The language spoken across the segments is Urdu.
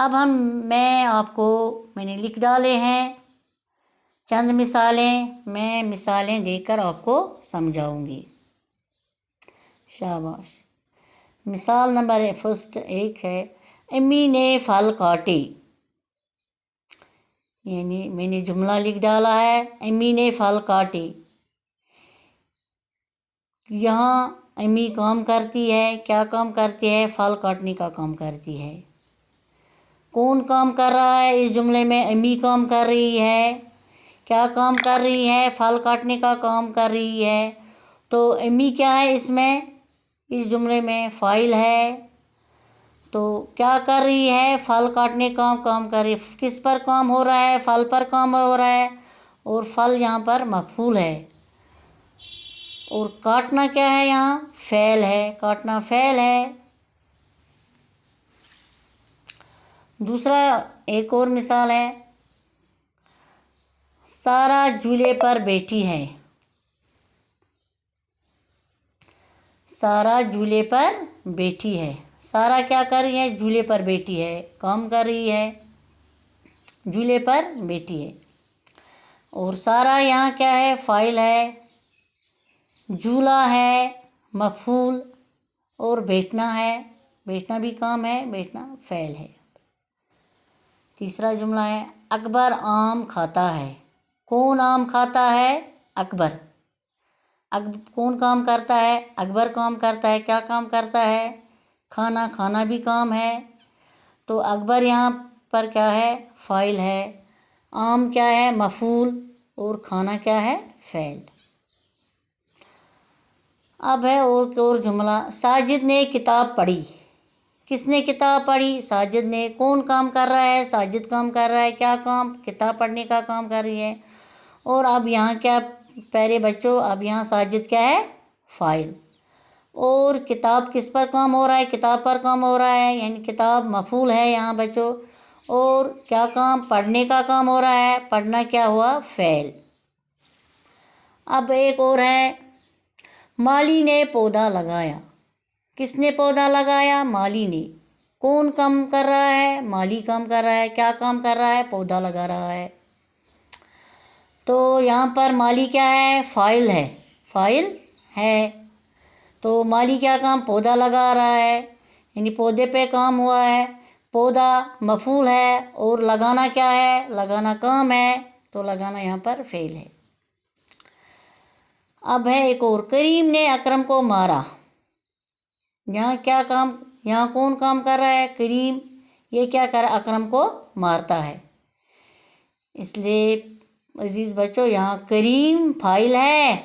اب میں نے لکھ ڈالے ہیں چند مثالیں، میں مثالیں دے کر آپ کو سمجھاؤں گی۔ شاباش۔ مثال نمبر فرسٹ ایک ہے، امی نے پھل کاٹے، یعنی میں نے جملہ لکھ ڈالا ہے امی نے پھل کاٹے۔ یہاں امی کام کرتی ہے، کیا کام کرتی ہے؟ پھل کاٹنے کا کام کرتی ہے۔ کون کام کر رہا ہے اس جملے میں؟ امی کام کر رہی ہے۔ کیا کام کر رہی ہے؟ پھل کاٹنے کا کام کر رہی ہے۔ تو امی کیا ہے اس جملے میں؟ فاعل ہے۔ تو کیا کر رہی ہے؟ پھل کاٹنے کا کام کر رہی ہے۔ کس پر کام ہو رہا ہے؟ پھل پر کام ہو رہا ہے، اور پھل یہاں پر مفعول ہے، اور کاٹنا کیا ہے؟ یہاں فعل ہے، کاٹنا فعل ہے۔ دوسرا ایک اور مثال ہے، سارا جھولے پر بیٹھی ہے۔ سارا جھولے پر بیٹھی ہے۔ سارا کیا کر رہی ہے؟ جھولے پر بیٹھی ہے، کام کر رہی ہے، جھولے پر بیٹھی ہے۔ اور سارا یہاں کیا ہے؟ فاعل ہے، جھولا ہے مفعول، اور بیٹھنا ہے، بیٹھنا بھی کام ہے، بیٹھنا فعل ہے۔ تیسرا جملہ ہے، اکبر آم کھاتا ہے۔ کون آم کھاتا ہے؟ اکبر۔ کون کام کرتا ہے؟ اکبر کام کرتا ہے۔ کیا کام کرتا ہے؟ کھانا بھی کام ہے۔ تو اکبر یہاں پر کیا ہے؟ فاعل ہے، آم کیا ہے؟ مفعول، اور کھانا کیا ہے؟ فعل۔ اب ہے اور جملہ، ساجد نے کتاب پڑھی۔ کس نے کتاب پڑھی؟ ساجد نے۔ کون کام کر رہا ہے؟ ساجد کام کر رہا ہے۔ کیا کام؟ کتاب پڑھنے کا کام کر رہی ہے۔ اور اب یہاں کیا پیارے بچوں؟ اب یہاں ساجد کیا ہے؟ فاعل۔ اور کتاب کس پر کام ہو رہا ہے؟ کتاب پر کام ہو رہا ہے، یعنی کتاب مفعول ہے یہاں بچوں۔ اور کیا کام؟ پڑھنے کا کام ہو رہا ہے، پڑھنا کیا ہوا؟ فعل۔ اب ایک اور ہے، مالی نے پودا لگایا۔ کس نے پودا لگایا؟ مالی نے۔ کون کام کر رہا ہے؟ مالی کام کر رہا ہے۔ کیا کام کر رہا ہے؟ پودا لگا رہا ہے۔ تو یہاں پر مالی کیا ہے؟ فاعل ہے، فاعل ہے۔ تو مالی کیا کام؟ پودا لگا رہا ہے، یعنی پودے پہ کام ہوا ہے۔ پودا مفعول ہے، اور لگانا کیا ہے؟ لگانا کام ہے، تو لگانا یہاں پر فعل ہے۔ اب ہے ایک اور، کریم نے اکرم کو مارا۔ یہاں کیا کام؟ یہاں کون کام کر رہا ہے؟ کریم۔ یہ کیا کر رہا ہے؟ اکرم کو مارتا ہے۔ اس لیے عزیز بچوں یہاں کریم فاعل ہے،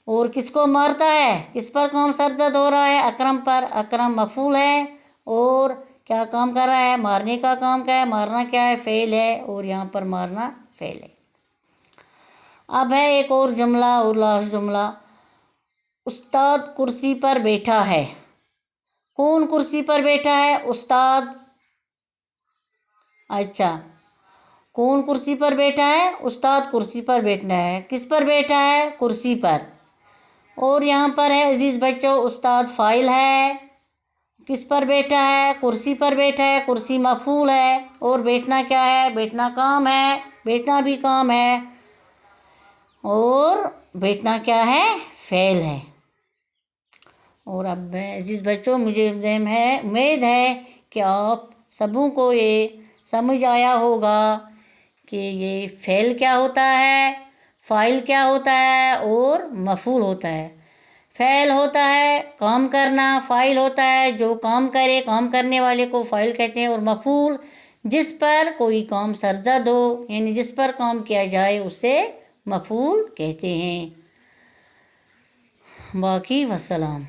اور کس کو مارتا ہے؟ کس پر کام سرزد ہو رہا ہے؟ اکرم پر۔ اکرم مفعول ہے، اور کیا کام کر رہا ہے؟ مارنے کا کام کیا ہے؟ مارنا کیا ہے؟ فعل ہے، اور یہاں پر مارنا فعل ہے۔ اب ہے ایک اور جملہ، اور لاسٹ جملہ، استاد کرسی پر بیٹھا ہے۔ کون کرسی پر بیٹھا ہے؟ استاد۔ اچھا، کون کرسی پر بیٹھا ہے؟ استاد کرسی پر بیٹھنا ہے۔ کس پر بیٹھا ہے؟ کرسی پر۔ اور یہاں پر ہے عزیز بچوں، استاد فاعل ہے، کس پر بیٹھا ہے؟ کرسی پر بیٹھا ہے، کرسی مفعول ہے، اور بیٹھنا کیا ہے؟ بیٹھنا کام ہے، بیٹھنا بھی کام ہے، اور بیٹھنا کیا ہے؟ فعل ہے۔ اور اب عزیز بچوں مجھے امید ہے کہ آپ سبوں کو یہ سمجھ آیا ہوگا کہ یہ فعل کیا ہوتا ہے، فاعل کیا ہوتا ہے، اور مفعول ہوتا ہے۔ فعل ہوتا ہے کام کرنا، فاعل ہوتا ہے جو کام کرے، کام کرنے والے کو فاعل کہتے ہیں، اور مفعول جس پر کوئی کام سرزد ہو، یعنی جس پر کام کیا جائے اسے مفعول کہتے ہیں۔ باقی والسلام۔